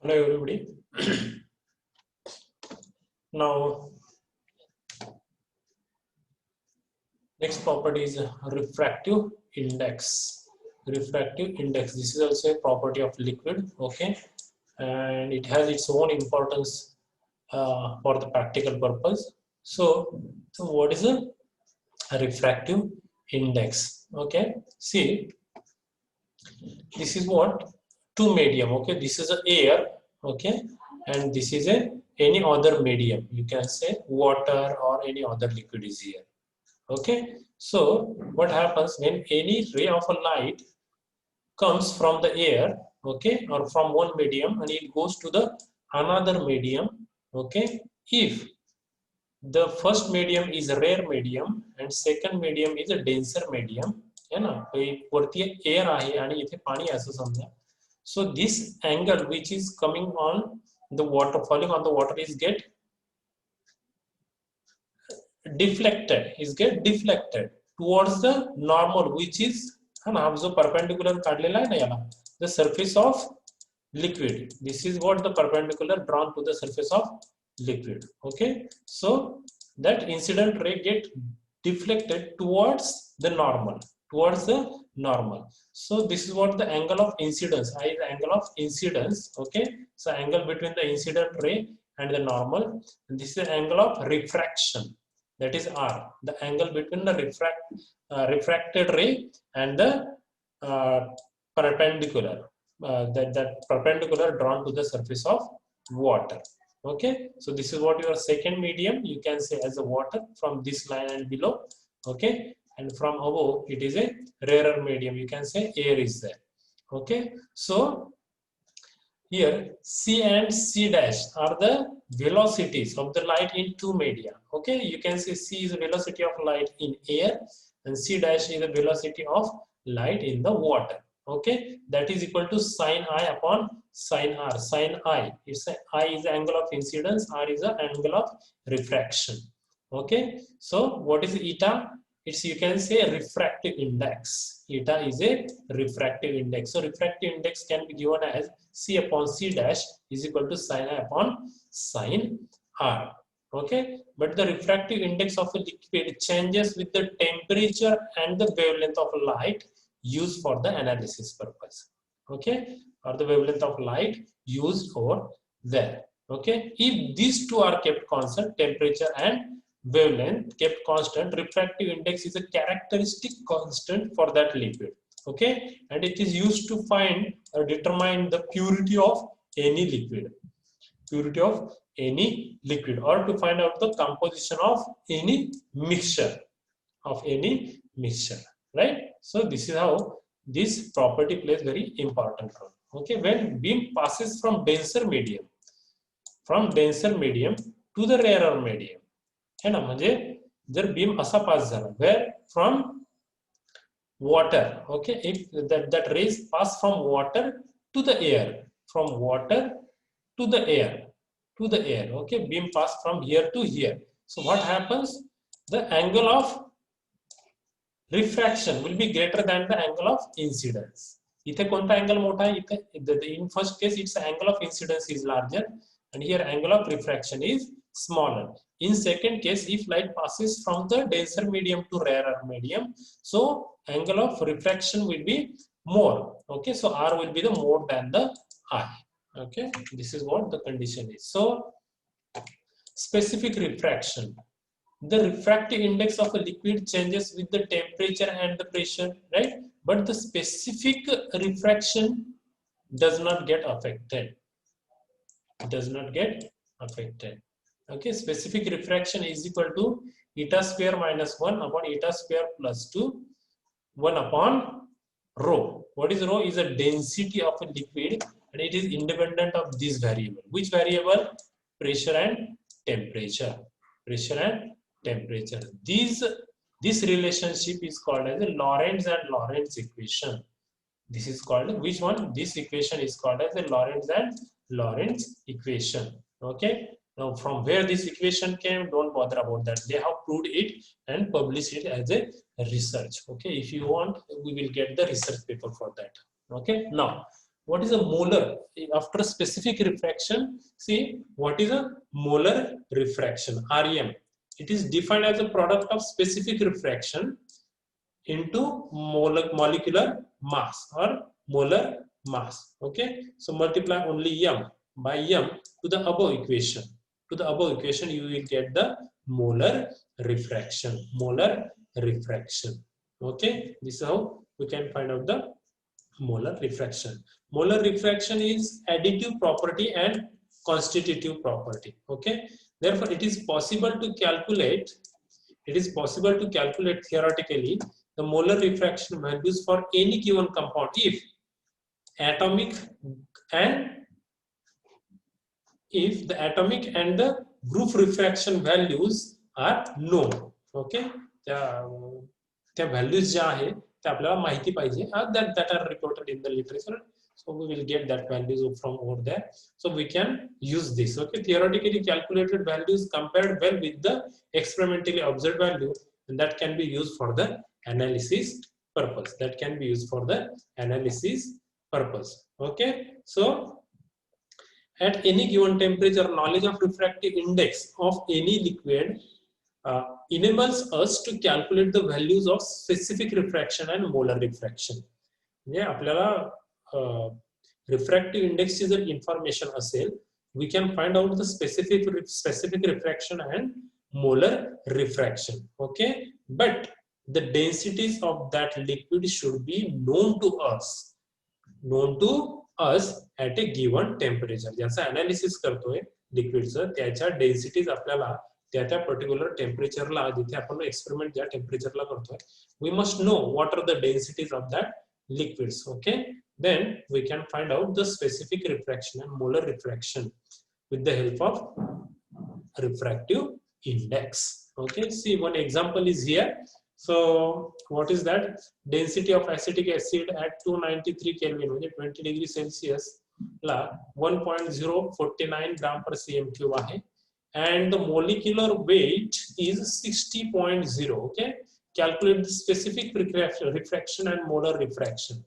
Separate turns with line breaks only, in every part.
Hello everybody. Now next property is refractive index. Refractive index. This is also a property of liquid. Okay, and it has its own importance for the practical purpose. So what is a refractive index? Okay, see, this is what two medium. Okay, this is a air. Okay, and this is a any other medium. You can say water or any other liquid is here. Okay, so what happens when any ray of a light comes from the air, okay, or from one medium and it goes to the another medium, okay, if the first medium is a rare medium and second medium is a denser medium, है ना, वरती air आहे आणि इथे पाणी असं समजा, so this angle which is coming on the water, falling on the water is get deflected towards the normal, which is हा जो perpendicular काढलेला आहे ना याला, the surface of liquid. This is what the perpendicular drawn to the surface of liquid. Okay, so that incident ray get deflected towards the normal, so this is what the angle of incidence, I is the angle of incidence. Okay, so angle between the incident ray and the normal, and this is the angle of refraction, that is R, the angle between the refracted ray and the perpendicular, that perpendicular drawn to the surface of water. Okay, so this is what your second medium, you can say as a water from this line and below. Okay, and from above it is a rarer medium, you can say air is there. Okay, so here C and C dash are the velocities of the light in two media. Okay, you can say C is the velocity of light in air and C dash is the velocity of light in the water. Okay, that is equal to sine I upon sine R. Sine I, it's a, I is the angle of incidence, R is the angle of refraction. Okay, so what is eta? It's, you can say, refractive index. Eta is a refractive index. So refractive index can be given as C upon C dash is equal to sine I upon sine R. Okay, but the refractive index of a liquid changes with the temperature and the wavelength of light used for the analysis purpose. Okay, or the wavelength of light used over there. Okay, if these two are kept constant, temperature and wavelength kept constant, refractive index is a characteristic constant for that liquid. Okay, and it is used to find or determine the purity of any liquid, or to find out the composition of any mixture, right? So this is how this property plays very important role. Okay, when beam passes from denser medium to the rarer medium, है ना, म्हणजे जर beam असा पास झाला, where from water, okay, if that rays pass from water to the air, from water to the air, okay, beam pass from here to here, so what happens, the angle of refraction will be greater than the angle of incidence. इथे कोणता angle मोठा आहे, इथे in first case its angle of incidence is larger and here angle of refraction is smaller. In second case, if light passes from the denser medium to rarer medium, so angle of refraction will be more. Okay, so R will be the more than the I. Okay, this is what the condition is. So specific refraction, the refractive index of a liquid changes with the temperature and the pressure, right? But the specific refraction does not get affected. Okay, specific refraction is equal to eta square minus 1 upon eta square plus 2, 1 upon rho. What is rho? Is a density of a liquid and it is independent of this variable. Which variable? Pressure and temperature. This relationship is called as a Lorentz and Lorentz equation. This is called, which one? This equation is called as the Lorentz and Lorentz equation. Okay, now from where this equation came, don't bother about that. They have proved it and published it as a research. Okay, if you want, we will get the research paper for that. Okay, now what is a molar after specific refraction. See what is a molar refraction, REM. It is defined as a product of specific refraction into molecular mass or molar mass. Okay, so multiply only m by m to the above equation. To the above equation you will get the molar refraction. Molar refraction. Okay, this is how we can find out the molar refraction. Molar refraction is additive property and constitutive property. Okay, therefore it is possible to calculate, theoretically the molar refraction values for any given compound if atomic and the group refraction values are known. Okay, त्या values ज्या आहे त्या आपल्याला माहिती पाहिजे that are reported in the literature. So we will get that values from over there. So we can use this. Okay, theoretically calculated values compared well with the experimentally observed value, and that can be used for the analysis purpose. Okay, so at any given temperature, knowledge of refractive index of any liquid enables us to calculate the values of specific refraction and molar refraction. म्हणजे आपल्याला refractive index ची जर information असेल, we can find out the specific refraction and molar refraction. Okay, but the densities of that liquid should be known to us at a given temperature. ज्याचा analysis करतोय लिक्विडचं त्याच्या densities आपल्याला त्या particular टेम्परेचरला, जिथे आपण एक्सपेरिमेंट ज्या टेम्परेचरला करतोय, we must know what are the densities of that liquids. Okay, then we can find out the specific refraction and molar refraction with the help of refractive index. Okay, see one example is here. So what is that? Density of acetic acid at 293 Kelvin, 20 degree Celsius La 1.049 gram per cm cube आहे, and the molecular weight is 60.0. Okay, calculate the specific refraction and molar refraction.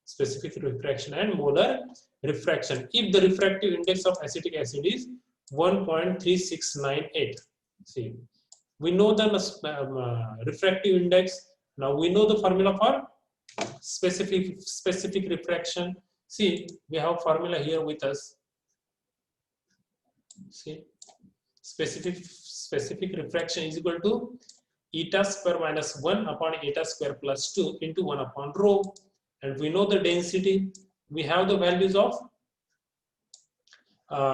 Specific refraction and molar refraction if the refractive index of acetic acid is 1.3698. See, we know the refractive index. Now we know the formula for specific refraction. See, we have formula here with us. See, specific refraction is equal to eta square minus 1 upon eta square plus 2 into 1 upon rho, and we know the density. We have the values of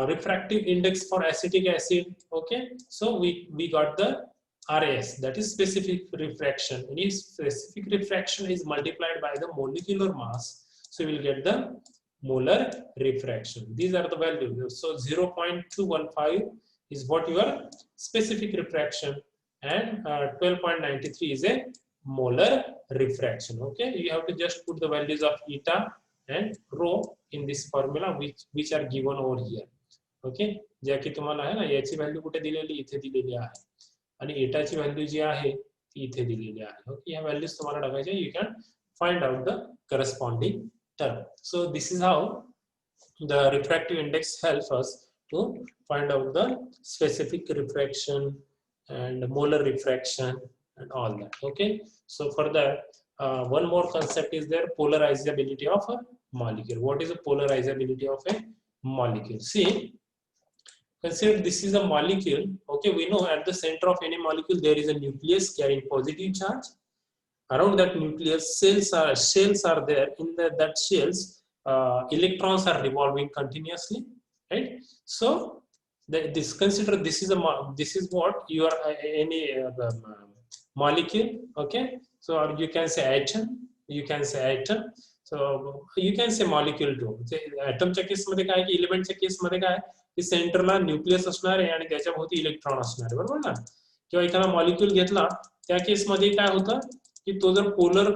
refractive index for acetic acid. Okay, so we got the RAS, that is specific refraction. Any specific refraction is multiplied by the molecular mass, so we will get the molar refraction. These are the values. So 0.215 is what your specific refraction, and 12.93 is a molar refraction. Okay, you have to just put the values of eta and rho in this formula which are given over here. Okay, ज्या की तुम्हाला आहे ना, याची value कुठे दिलेली, इथे दिलेली आहे, आणि एटाची व्हॅल्यू जी आहे ती इथे दिलेली आहे. ओके, या व्हॅल्यूज तुम्हाला टाकायच्या. You can find out the corresponding term. So this is how the refractive index helps us to find out the specific refraction and molar refraction and all that. Okay, so for that one more concept is there, polarizability of a molecule. What is the polarizability of a molecule? See, consider this is a molecule. Okay, we know at the center of any molecule there is a nucleus carrying positive charge. Around that nucleus shells are there. In that shells electrons are revolving continuously, right? So consider this is what your any molecule. Okay, so or you can say atom, so you can say molecule too. Atom च्या case मध्ये काय की element च्या case मध्ये काय की सेंटरला nucleus असणार आहे आणि त्याच्या भोवती इलेक्ट्रॉन असणार आहे, बरोबर ना? किंवा एखादा मॉलिक्यूल घेतला त्या केस मध्ये काय होतं की तो जर पोलर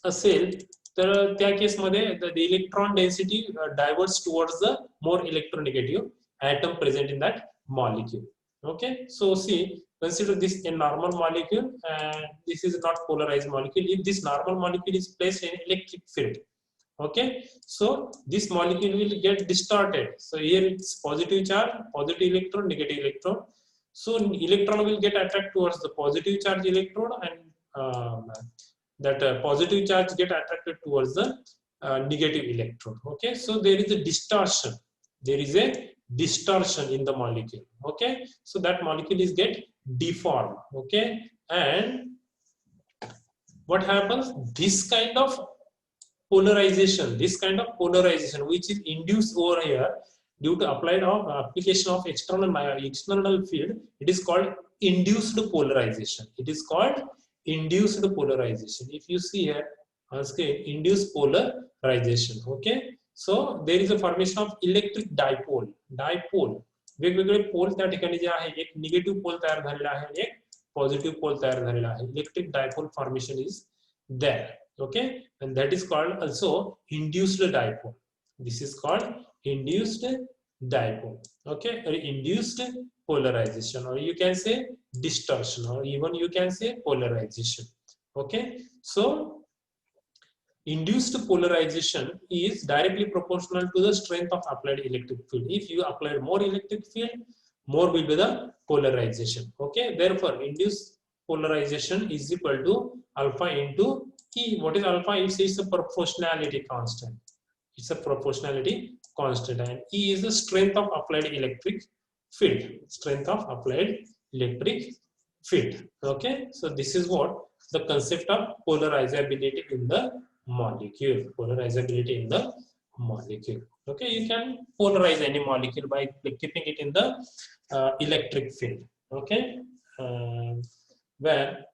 असेल तर त्या केस मध्ये the electron density diverges towards the more electronegative atom present in that molecule. Okay, so see, consider this a normal molecule and this is not polarized molecule. If this normal molecule is placed in electric field, Okay, so this molecule will get distorted. So here it's positive charge, positive electron, negative electron. So electron will get attracted towards the positive charge electrode, and that positive charge get attracted towards the negative electrode. Okay, so there is a distortion. There is a distortion in the molecule. Okay, so that molecule is get deformed. Okay, and what happens? This kind of polarization, which is induced over here due to application of external field, it is called induced polarization. It is called induced polarization. If you see here, okay, induced polarization. Okay, so there is a formation of electric dipole. वेगवेगळे पोल त्या ठिकाणी जे आहे, एक negative पोल तयार झालेला आहे आणि एक पॉझिटिव्ह पोल तयार झालेला आहे. Electric dipole formation is there. Okay, and that is called also induced dipole. This is called induced dipole. Okay, or induced polarization, or you can say distortion, or even you can say polarization. Okay, so induced polarization is directly proportional to the strength of applied electric field. If you apply more electric field, more will be the polarization. Okay, therefore induced polarization is equal to alpha into E. What is alpha? It's a proportionality constant. It's a proportionality constant, and E is the strength of applied electric field. Strength of applied electric field. Okay, so this is what the concept of polarizability in the molecule. Polarizability in the molecule. Okay, you can polarize any molecule by keeping it in the electric field. Okay, where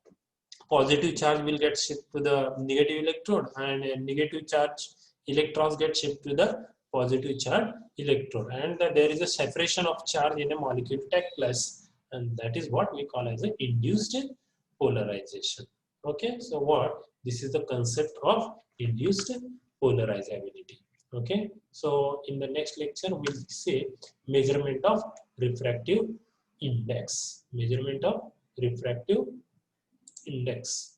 positive charge will get shipped to the negative electrode, and negative charge electrons get shipped to the positive charge electrode, and there is a separation of charge in a molecule take place, and that is what we call as a induced polarization. Okay, so what this is the concept of induced polarizability. Okay, so in the next lecture we'll say measurement of refractive index. Measurement of refractive index.